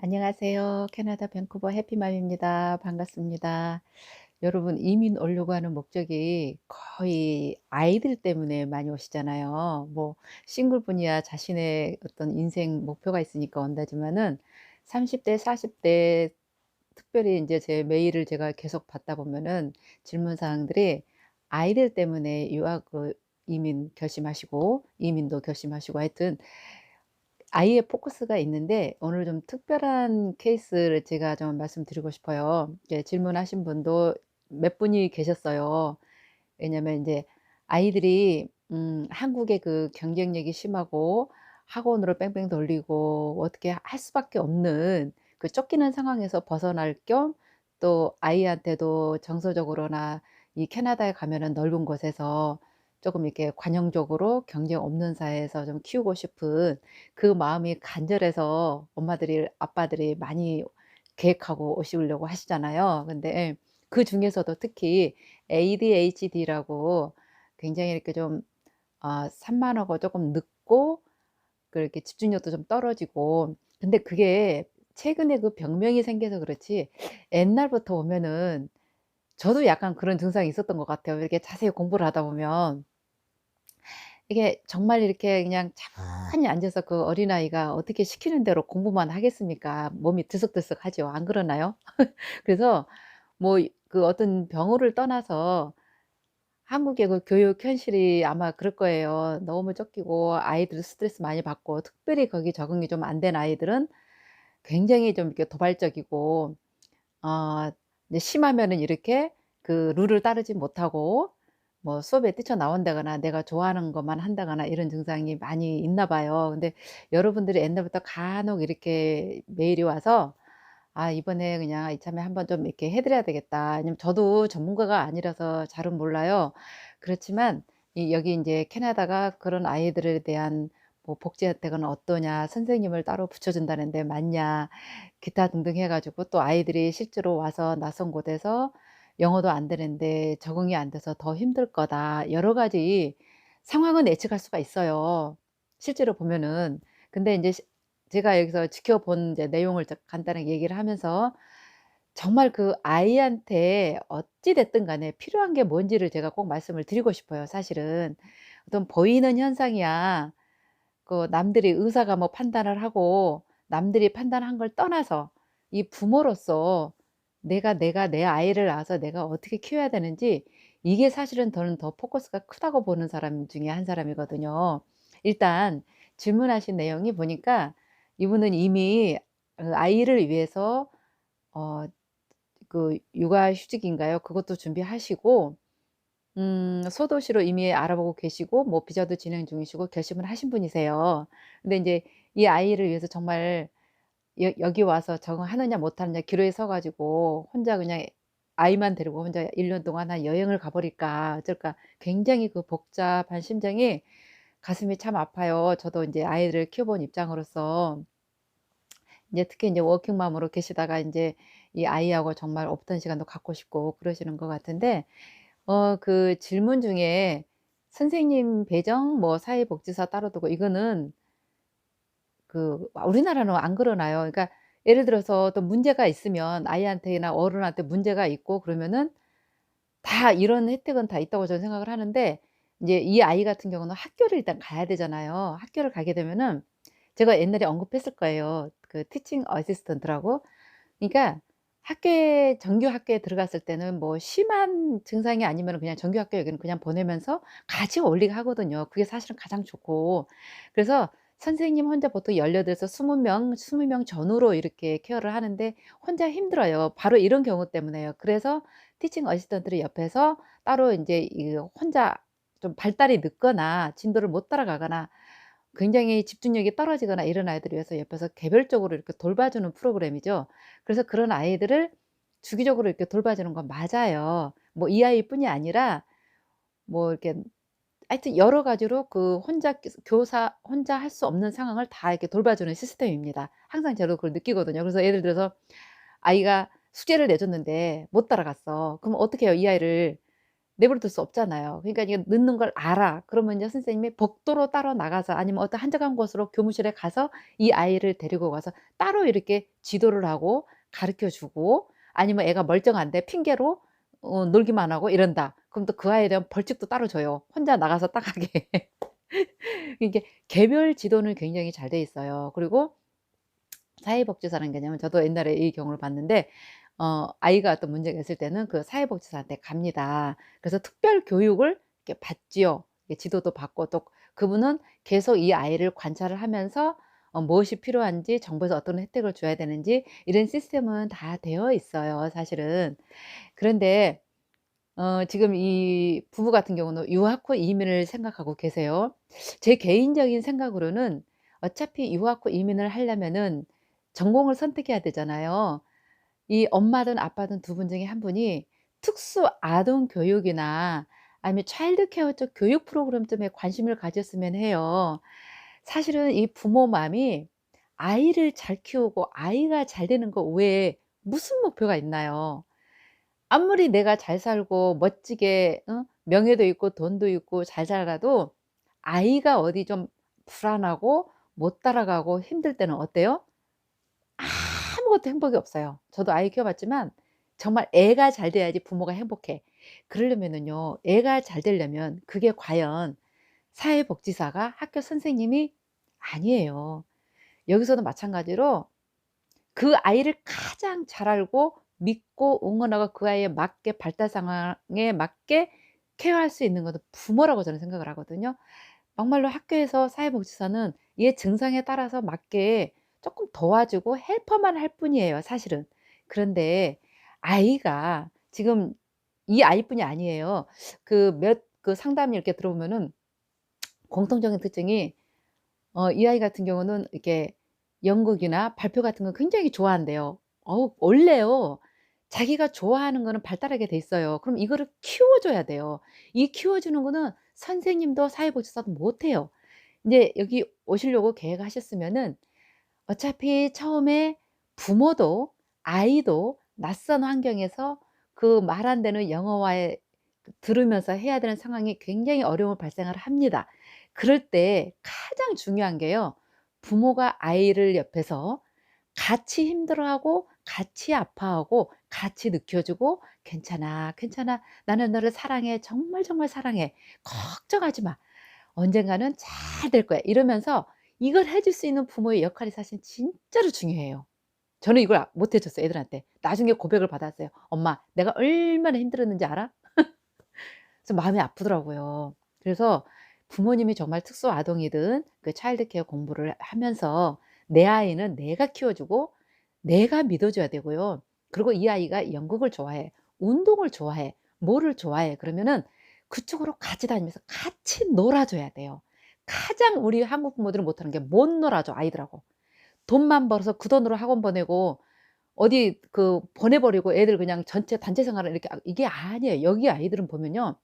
안녕하세요. 캐나다 밴쿠버 해피맘입니다. 반갑습니다. 여러분, 이민 오려고 하는 목적이 거의 아이들 때문에 많이 오시잖아요. 뭐 싱글분이야 자신의 어떤 인생 목표가 있으니까 온다지만은 30 대, 40대 특별히 이제 제 메일을 제가 계속 받다 보면은 질문 사항들이 아이들 때문에 이민 결심하시고 이민도 결심하시고 하여튼 아이의 포커스가 있는데 오늘 좀 특별한 케이스를 제가 좀 말씀드리고 싶어요. 이제 질문하신 분도 몇 분이 계셨어요. 왜냐면 인제 아이들이 한국의 그 경쟁력이 심하고 학원으로 뺑뺑 돌리고 어떻게 할 수밖에 없는 그 쫓기는 상황에서 벗어날 겸 또 아이한테도 정서적으로나 이 캐나다에 가면은 넓은 곳에서 쪼금 이렇게 관용적으로 경쟁 없는 사회에서 좀 키우고 싶은 그 마음이 간절해서 엄마들이 아빠들이 많이 계획하고 오시려고 하시잖아요. 근데 예, 그중에서도 특히 ADHD라고 굉장히 이렇게 좀 산만하고 쪼끔 늦고 그렇게 집중력도 좀 떨어지고 근데 그게 최근에 그 병명이 생겨서 그렇지 옛날부터 오면은 저도 약간 그런 증상이 있었던 것 같아요. 이렇게 자세히 공부를 하다 보면 이게 정말 이렇게 그냥 가만히 앉아서 그 어린아이가 어떻게 시키는 대로 공부만 하겠습니까? 몸이 들썩들썩하죠. 안 그러나요? 그래서 뭐 그 어떤 병호를 떠나서 한국의 그 교육 현실이 아마 그럴 거예요. 너무 쫓기고 아이들 스트레스 많이 받고 특별히 거기 적응이 좀 안 된 아이들은 굉장히 좀 이렇게 도발적이고 어 이제 심하면은 이렇게 그 룰을 따르지 못하고 뭐 수업에 뛰쳐나온다거나 내가 좋아하는 것만 한다거나 이런 증상이 많이 있나 봐요. 근데 여러분들이 옛날부터 간혹 이렇게 메일이 와서 '아 이번에 그냥 이참에 한번 좀 이렇게 해 드려야 되겠다.' 왜냐면 저도 전문가가 아니라서 잘은 몰라요. 그렇지만 이 여기 인제 캐나다가 그런 아이들에 대한 뭐 복지 혜택은 어떠냐, 선생님을 따로 붙여 준다는데 맞냐, 기타 등등 해 가지고 또 아이들이 실제로 와서 낯선 곳에서 영어도 안 되는데 적응이 안 돼서 더 힘들 거다. 여러 가지 상황은 예측할 수가 있어요, 실제로 보면은. 근데 인제 제가 여기서 지켜본 이제 내용을 간단하게 얘기를 하면서 정말 그 아이한테 어찌 됐든 간에 필요한 게 뭔지를 제가 꼭 말씀을 드리고 싶어요 사실은. 어떤 보이는 현상이야 그 남들이 의사가 뭐 판단을 하고 남들이 판단한 걸 떠나서 이 부모로서 내가 내 아이를 낳아서 내가 어떻게 키워야 되는지 이게 사실은 저는 더 포커스가 크다고 보는 사람 중에 한 사람이거든요. 일단 질문하신 내용이 보니까 이분은 이미 아이를 위해서 어 그 육아휴직인가요? 그것도 준비하시고 소도시로 이미 알아보고 계시고 뭐 비자도 진행 중이시고 결심을 하신 분이세요. 근데 인제 이 아이를 위해서 정말 여기 와서 적응하느냐 못하느냐 기로에 서 가지고 혼자 그냥 아이만 데리고 혼자 1년 동안 한 여행을 가 버릴까 어쩔까 굉장히 그 복잡한 심정이 가슴이 참 아파요. 저도 인제 아이를 키워본 입장으로서 인제 특히 인제 워킹맘으로 계시다가 인제 이 아이하고 정말 오붓한 시간도 갖고 싶고 그러시는 것 같은데 그 질문 중에 선생님 배정 뭐 사회복지사 따로 두고 이거는 우리나라는 안 그러나요? 그러니까 예를 들어서 어떤 문제가 있으면 아이한테나 어른한테 문제가 있고 그러면은 다 이런 혜택은 다 있다고 저는 생각을 하는데 인제 이 아이 같은 경우는 학교를 일단 가야 되잖아요. 학교를 가게 되면은 제가 옛날에 언급했을 거예요. 그 티칭 어시스턴트라고. 그러니까 학교에 정규 학교에 들어갔을 때는 뭐 심한 증상이 아니면은 그냥 정규 학교 여기는 그냥 보내면서 같이 어울리게 하거든요. 그게 사실은 가장 좋고. 그래서 선생님 혼자 보통 18 에서 20 명 전후로 이렇게 케어를 하는데 혼자 힘들어요. 바로 이런 경우 때문에요. 그래서 티칭 어시스턴트를 옆에서 따로 인제 이 혼자 좀 발달이 늦거나 진도를 못 따라가거나 굉장히 집중력이 떨어지거나 이런 아이들을 위해서 옆에서 개별적으로 이렇게 돌봐주는 프로그램이죠. 그래서 그런 아이들을 주기적으로 이렇게 돌봐주는 건 맞아요. 뭐 이 아이뿐이 아니라 뭐 이렇게 하여튼 여러 가지로 그 혼자 교사 혼자 할 수 없는 상황을 다 이렇게 돌봐주는 시스템입니다. 항상 저도 그걸 느끼거든요. 그래서 예를 들어서 아이가 숙제를 내줬는데 못 따라갔어. 그럼 어떻게 해요? 이 아이를 내버려 둘 수 없잖아요. 그러니까 이게 늦는 걸 알아. 그러면 이제 선생님이 복도로 따로 나가서 아니면 어떤 한적한 곳으로 교무실에 가서 이 아이를 데리고 가서 따로 이렇게 지도를 하고 가르쳐 주고, 아니면 애가 멀쩡한데 핑계로 놀기만 하고 이런다. 그럼 또 그 아이에 대한 벌칙도 따로 줘요. 혼자 나가서 딱 하게. 이게 개별 지도는 굉장히 잘 돼 있어요. 그리고 사회복지사라는 개념은 저도 옛날에 이 경우를 봤는데, 아이가 어떤 문제가 있을 때는 그 사회복지사한테 갑니다. 그래서 특별 교육을 이렇게 받지요. 이게 지도도 받고, 또 그분은 계속 이 아이를 관찰을 하면서 무엇이 필요한지, 정부에서 어떤 혜택을 줘야 되는지 이런 시스템은 다 되어 있어요, 사실은. 그런데 지금 이 부부 같은 경우는 유학 후 이민을 생각하고 계세요. 제 개인적인 생각으로는 어차피 유학 후 이민을 하려면은 전공을 선택해야 되잖아요. 이 엄마든 아빠든 두 분 중에 한 분이 특수 아동 교육이나 아니면 차일드 케어 쪽 교육 프로그램 쪽에 관심을 가졌으면 해요. 사실은 이 부모 마음이 아이를 잘 키우고 아이가 잘 되는 거 외에 무슨 목표가 있나요? 아무리 내가 잘 살고 멋지게 명예도 있고 돈도 있고 잘 살아도 아이가 어디 좀 불안하고 못 따라가고 힘들 때는 어때요? 아무것도 행복이 없어요. 저도 아이 키워 봤지만 정말 애가 잘 돼야지 부모가 행복해. 그러려면은요, 애가 잘 되려면 그게 과연 사회복지사가 학교 선생님이 아니에요. 여기서도 마찬가지로 그 아이를 가장 잘 알고 믿고 응원하고 그 아이에 맞게 발달 상황에 맞게 케어할 수 있는 것은 부모라고 저는 생각을 하거든요. 막말로 학교에서 사회복지사는 얘 증상에 따라서 맞게 쪼끔 도와주고 헬퍼만 할 뿐이에요, 사실은. 그런데 아이가 지금 이 아이뿐이 아니에요. 그 상담 이렇게 들어보면은 공통적인 특징이, 이 아이 같은 경우는 이렇게 연극이나 발표 같은 거 굉장히 좋아한대요. 원래요. 자기가 좋아하는 거는 발달하게 돼 있어요. 그럼 이거를 키워 줘야 돼요. 이 키워 주는 거는 선생님도 사회복지사도 못 해요. 인제 여기 오시려고 계획하셨으면은 어차피 처음에 부모도 아이도 낯선 환경에서 그 말 안 되는 영어와의 들으면서 해야 되는 상황이 굉장히 어려움을 발생을 합니다. 그럴 때 가장 중요한 게요, 부모가 아이를 옆에서 같이 힘들어하고 같이 아파하고 같이 느껴주고 "괜찮아, 괜찮아. 나는 너를 사랑해. 정말 정말 사랑해. 걱정하지 마. 언젠가는 잘 될 거야." 이러면서 이걸 해줄 수 있는 부모의 역할이 사실 진짜로 중요해요. 저는 이걸 못 해 줬어요, 애들한테. 나중에 고백을 받았어요. "엄마, 내가 얼마나 힘들었는지 알아?" 그래서 마음이 아프더라고요. 그래서 부모님이 정말 특수 아동이든 그 차일드 케어 공부를 하면서 내 아이는 내가 키워 주고 내가 믿어 줘야 되고요. 그리고 이 아이가 연극을 좋아해, 운동을 좋아해, 뭐를 좋아해, 그러면은 그쪽으로 같이 다니면서 같이 놀아 줘야 돼요. 가장 우리 한국 부모들은 못하는 게 못 놀아 줘, 아이들하고. 돈만 벌어서 그 돈으로 학원 보내고 어디 보내 버리고 애들 그냥 전체 단체 생활을 이렇게, 이게 아니에요. 여기 아이들은 보면요,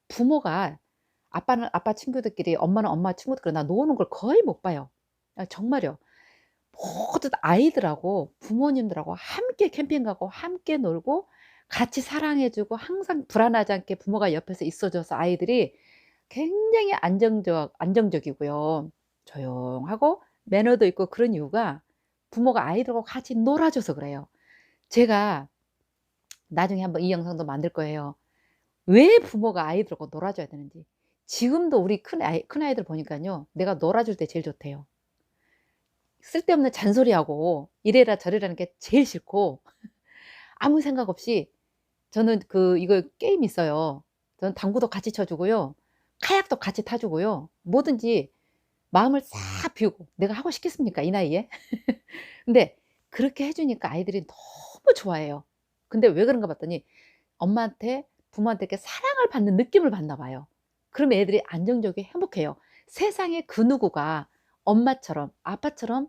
부모가 아빠는 아빠 친구들끼리 엄마는 엄마 친구들끼리 나 노는 걸 거의 못 봐요. 정말요. 모두 다 아이들하고 부모님들하고 함께 캠핑 가고 함께 놀고 같이 사랑해 주고 항상 불안하지 않게 부모가 옆에서 있어 줘서 아이들이 굉장히 안정적이고요. 조용하고 매너도 있고, 그런 이유가 부모가 아이들하고 같이 놀아 줘서 그래요. 제가 나중에 한번 이 영상도 만들 거예요. 왜 부모가 아이들하고 놀아 줘야 되는지. 지금도 우리 큰아이들 보니깐요, 내가 놀아 줄 때 제일 좋대요. 쓸데없는 잔소리하고 이래라 저래라는 게 제일 싫고, 아무 생각 없이 저는 이거 게임 있어요. 저는 당구도 같이 쳐 주고요. 카약도 같이 타 주고요. 뭐든지 마음을 싹 비우고, 내가 하고 싶겠습니까, 이 나이에? 근데 그렇게 해 주니까 아이들이 너무 좋아해요. 근데 왜 그런가 봤더니 엄마한테 부모한테 이렇게 사랑을 받는 느낌을 받나 봐요. 그러면 애들이 안정적이고 행복해요. 세상에 그 누구가 엄마처럼 아빠처럼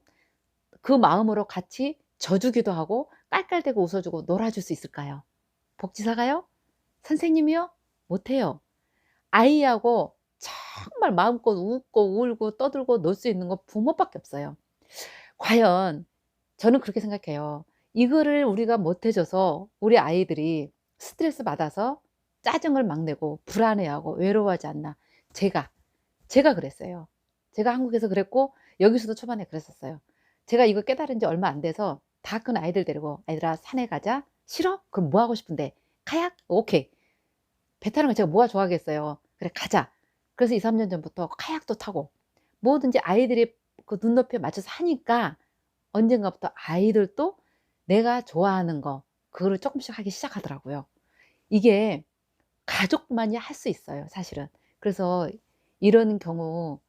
그 마음으로 같이 져 주기도 하고 깔깔대고 웃어 주고 놀아 줄 수 있을까요? 복지사가요? 선생님이요? 못해요. 아이하고 정말 마음껏 웃고 울고 떠들고 놀 수 있는 건 부모밖에 없어요. 과연 저는 그렇게 생각해요. 이거를 우리가 못 해 줘서 우리 아이들이 스트레스 받아서 짜증을 막 내고 불안해하고 외로워하지 않나. 제가, 제가 그랬어요. 제가 한국에서 그랬고 여기서도 초반에 그랬었어요. 제가 이거 깨달은 지 얼마 안 돼서 다 큰 아이들 데리고 "얘들아 산에 가자." "싫어? 그럼 뭐 하고 싶은데?" "카약?" "오케이." 배 타는 거 제가 뭐가 좋아하겠어요. "그래 가자." 그래서 2-3년 전부터 카약도 타고 뭐든지 아이들이 그 눈높이에 맞춰서 하니까 언젠가부터 아이들도 내가 좋아하는 거 그거를 쪼끔씩 하기 시작하더라고요. 이게 가족만이 할 수 있어요 사실은. 그래서 이런 경우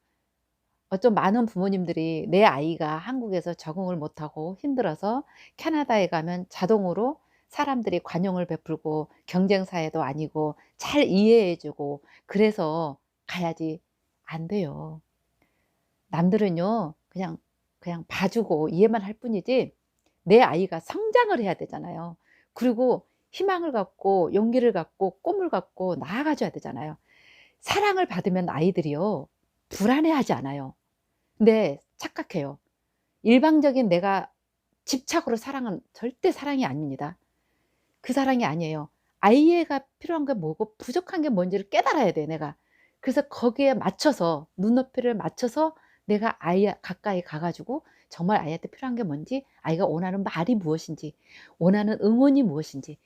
좀 많은 부모님들이 내 아이가 한국에서 적응을 못하고 힘들어서 캐나다에 가면 자동으로 사람들이 관용을 베풀고 경쟁 사회도 아니고 잘 이해해 주고 그래서 가야지. 안 돼요. 남들은요 그냥 봐 주고 이해만 할 뿐이지 내 아이가 성장을 해야 되잖아요. 그리고 희망을 갖고 용기를 갖고 꿈을 갖고 나아가 줘야 되잖아요. 사랑을 받으면 아이들이요 불안해하지 않아요. 근데 착각해요. 일방적인 내가 집착으로 사랑은 절대 사랑이 아닙니다. 그 사랑이 아니에요. 아이가 필요한 게 뭐고 부족한 게 뭔지를 깨달아야 돼 내가. 그래서 거기에 맞춰서 눈높이를 맞춰서 내가 아이 가까이 가 가지고 정말 아이한테 필요한 게 뭔지 아이가 원하는 말이 무엇인지 원하는 응원이 무엇인지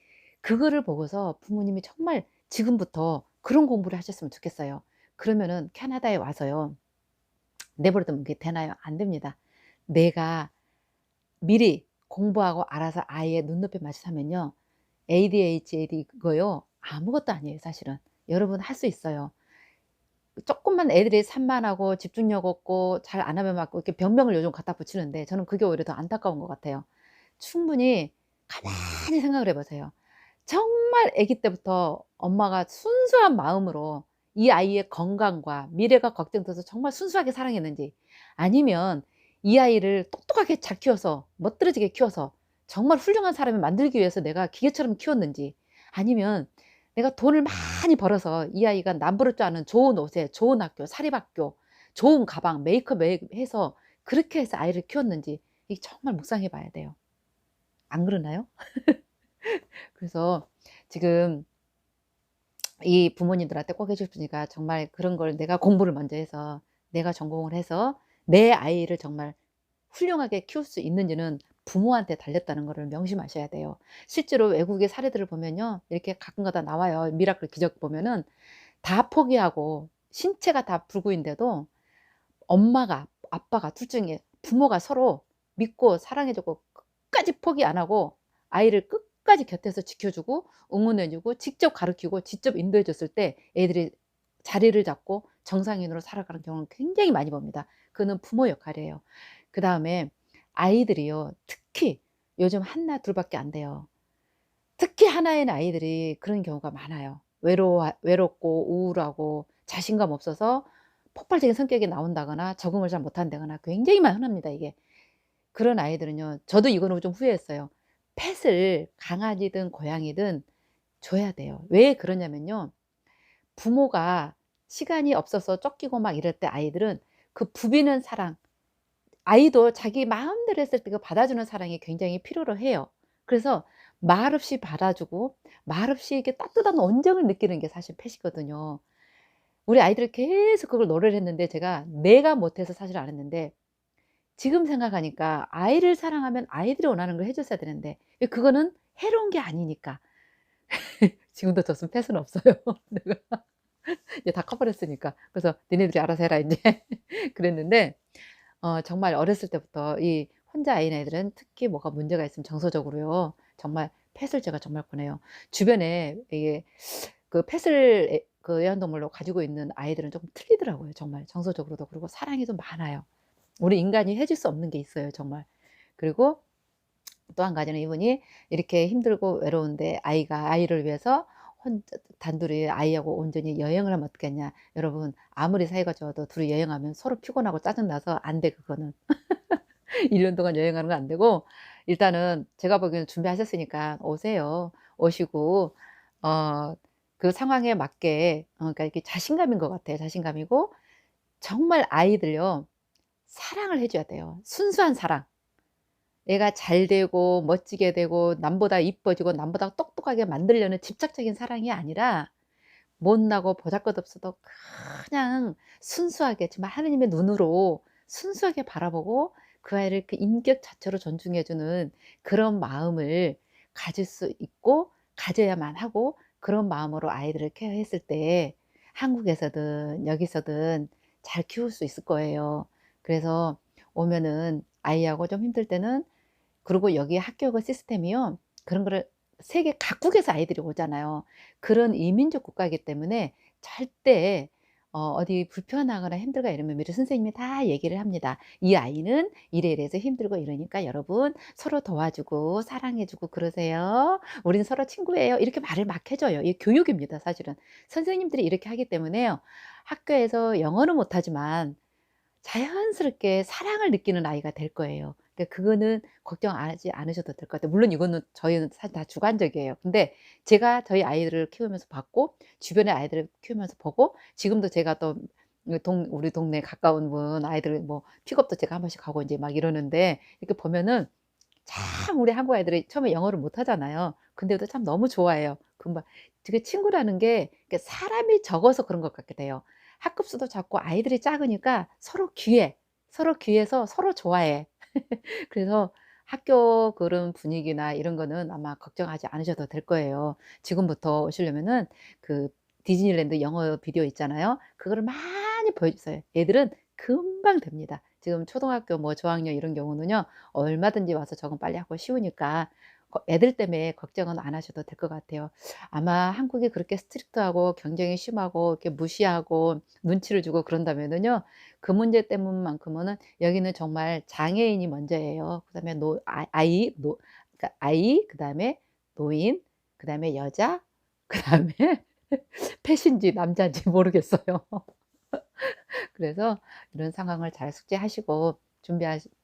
그거를 보고서 부모님이 정말 지금부터 그런 공부를 하셨으면 좋겠어요. 그러면은 캐나다에 와서요. 내버려 두면 그게 되나요? 안 됩니다. 내가 미리 공부하고 알아서 아이의 눈높이에 맞춰서 하면요. ADHD 그거요. 아무것도 아니에요 사실은. 여러분 할 수 있어요. 쪼끔만 애들이 산만하고 집중력 없고 잘 안 하면 막 이렇게 변명을 요즘 갖다 붙이는데 저는 그게 오히려 더 안타까운 것 같아요. 충분히 가만히 생각을 해 보세요. 정말 아기 때부터 엄마가 순수한 마음으로 이 아이의 건강과 미래가 걱정돼서 정말 순수하게 사랑했는지 아니면 이 아이를 똑똑하게 잘 키워서 멋들어지게 키워서 정말 훌륭한 사람이 만들기 위해서 내가 기계처럼 키웠는지 아니면 내가 돈을 많이 벌어서 이 아이가 남부를 줄 아는 좋은 옷에 좋은 학교 사립학교 좋은 가방 메이크업 해서 그렇게 해서 아이를 키웠는지 이게 정말 묵상해 봐야 돼요. 안 그러나요? 그래서 지금 이 부모님들한테 꼭 해 주시니까 정말 그런 걸 내가 공부를 먼저 해서 내가 전공을 해서 내 아이를 정말 훌륭하게 키울 수 있는지는 부모한테 달렸다는 거를 명심하셔야 돼요. 실제로 외국의 사례들을 보면요. 이렇게 가끔가다 나와요. 미라클 기적 보면은 다 포기하고 신체가 다 불구인데도 엄마가 아빠가 둘 중에 부모가 서로 믿고 사랑해 주고 끝까지 포기 안 하고 아이를 끝까지 곁에서 지켜 주고 응원해 주고 직접 가르치고 직접 인도해 줬을 때 애들이 자리를 잡고 정상인으로 살아가는 경우는 굉장히 많이 봅니다. 그거는 부모 역할이에요. 그다음에 아이들이요. 특히 요즘 하나 둘 밖에 안 돼요. 특히 하나의 아이들이 그런 경우가 많아요. 외롭고 우울하고 자신감 없어서 폭발적인 성격이 나온다거나 적응을 잘 못한다거나 굉장히 흔합니다 이게. 그런 아이들은요. 저도 이거는 좀 후회했어요. 펫을 강아지든 고양이든 줘야 돼요. 왜 그러냐면요. 부모가 시간이 없어서 쫓기고 막 이럴 때 아이들은 그 부비는 사랑 아이도 자기 마음대로 했을 때 그 받아주는 사랑이 굉장히 필요로 해요. 그래서 말없이 받아주고 말없이 이렇게 따뜻한 온정을 느끼는 게 사실 펫이거든요. 우리 아이들이 계속 그걸 노래를 했는데 제가 내가 못해서 사실 안 했는데 지금 생각하니까 아이를 사랑하면 아이들이 원하는 걸 해 줬어야 되는데 그거는 해로운 게 아니니까. 지금도 줬으면 펫은 없어요. 내가 이제 다 커 버렸으니까. 그래서 "니네들이 알아서 해라." 인제 그랬는데 정말 어렸을 때부터 이 혼자 아이인 애들은 특히 뭐가 문제가 있으면 정서적으로요. 정말 펫을 제가 정말 권해요. 주변에 이게 그 펫을 그 애완동물로 가지고 있는 아이들은 쪼끔 틀리더라고요 정말 정서적으로도. 그리고 사랑이 좀 많아요. 우리 인간이 해줄 수 없는 게 있어요 정말. 그리고 또 한 가지는 이분이 이렇게 힘들고 외로운데 아이를 위해서 혼자 단둘이 아이하고 온전히 여행을 하면 어떻겠냐. 여러분 아무리 사이가 좋아도 둘이 여행하면 서로 피곤하고 짜증 나서 안 돼 그거는. 1년 동안 여행하는 건 안 되고 일단은 제가 보기에는 준비하셨으니까 오세요. 오시고 어 그 상황에 맞게 그러니까 이렇게 자신감인 것 같아요. 자신감이고 정말 아이들요 사랑을 해 줘야 돼요. 순수한 사랑. 애가 잘 되고 멋지게 되고 남보다 이뻐지고 남보다 똑똑하게 만들려는 집착적인 사랑이 아니라 못나고 보잘것없어도 그냥 순수하게 정말 하느님의 눈으로 순수하게 바라보고 그 아이를 그 인격 자체로 존중해 주는 그런 마음을 가질 수 있고 가져야만 하고, 그런 마음으로 아이들을 케어했을 때 한국에서든 여기서든 잘 키울 수 있을 거예요. 그래서 오면은 아이하고 좀 힘들 때는, 그리고 여기 학교가 시스템이요, 그런 거를 세계 각국에서 아이들이 오잖아요. 그런 이민족 국가이기 때문에 절대 어디 불편하거나 힘들거나 이러면 미리 선생님이 다 얘기를 합니다. "이 아이는 이래 이래서 힘들고 이러니까 여러분 서로 도와주고 사랑해 주고 그러세요. 우린 서로 친구예요." 이렇게 말을 막 해 줘요. 이게 교육입니다 사실은. 선생님들이 이렇게 하기 때문에요. 학교에서 영어는 못하지만 자연스럽게 사랑을 느끼는 아이가 될 거예요. 그러니까 그거는 걱정하지 않으셔도 될 것 같아요. 물론 이거는 저희는 사실 다 주관적이에요. 근데 제가 저희 아이들을 키우면서 봤고 주변의 아이들을 키우면서 보고, 지금도 제가 또 우리 동네 가까운 분 아이들 뭐 픽업도 제가 한 번씩 가고 인제 막 이러는데, 이렇게 보면은 참 우리 한국 아이들이 처음에 영어를 못 하잖아요. 근데도 참 너무 좋아해요. 금방 되게 친구라는 게 이게 사람이 적어서 그런 것 같기도 해요. 학급 수도 작고 아이들이 작으니까 서로 귀해. 서로 귀해서 서로 좋아해. 그래서 학교 그런 분위기나 이런 거는 아마 걱정하지 않으셔도 될 거예요. 지금부터 오시려면은 그 디즈니랜드 영어 비디오 있잖아요. 그거를 많이 보여주세요. 애들은 금방 됩니다. 지금 초등학교 뭐 저학년 이런 경우는요, 얼마든지 와서 적응 빨리 하고 쉬우니까 애들 때문에 걱정은 안 하셔도 될 것 같아요. 아마 한국이 그렇게 스트릭트하고 경쟁이 심하고 이렇게 무시하고 눈치를 주고 그런다면은요, 그 문제 때문만큼은 여기는 정말 장애인이 먼저예요. 그다음에 노 아 아이 노 그러니까 아이, 그다음에 노인, 그다음에 여자, 그다음에 패신지 남자인지 모르겠어요. 그래서 이런 상황을 잘 숙지하시고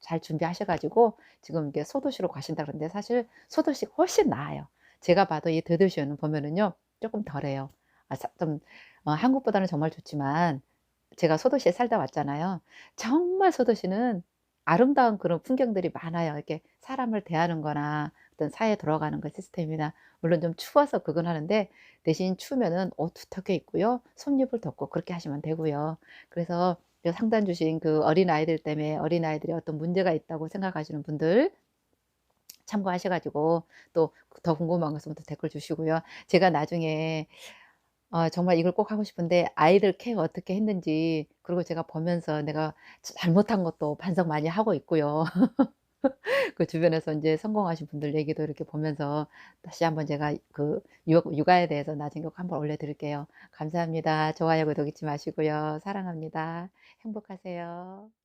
잘 준비하셔 가지고 지금 이게 소도시로 가신다 그러는데, 사실 소도시가 훨씬 나아요. 제가 봐도 이 대도시는 보면은요 쪼끔 덜해요. 아 사 좀 한국보다는 정말 좋지만 제가 소도시에 살다 왔잖아요. 정말 소도시는 아름다운 그런 풍경들이 많아요. 이렇게 사람을 대하는 거나 어떤 사회에 돌아가는 그 시스템이나, 물론 좀 추워서 그건 하는데 대신 추우면은 옷 두텁게 입고요. 속립을 덮고 그렇게 하시면 되고요. 그래서 그 상담 주신 그 어린아이들 때문에 어린아이들이 어떤 문제가 있다고 생각하시는 분들 참고하셔 가지고 또 더 궁금한 거 있으면 또 댓글 주시고요. 제가 나중에 정말 이걸 꼭 하고 싶은데 아이들 케어 어떻게 했는지, 그리고 제가 보면서 내가 잘못한 것도 반성 많이 하고 있고요. 그 주변에서 인제 성공하신 분들 얘기도 이렇게 보면서 다시 한번 제가 그 육아에 대해서 나중에 꼭 한번 올려 드릴게요. 감사합니다. 좋아요, 구독 잊지 마시고요. 사랑합니다. 행복하세요.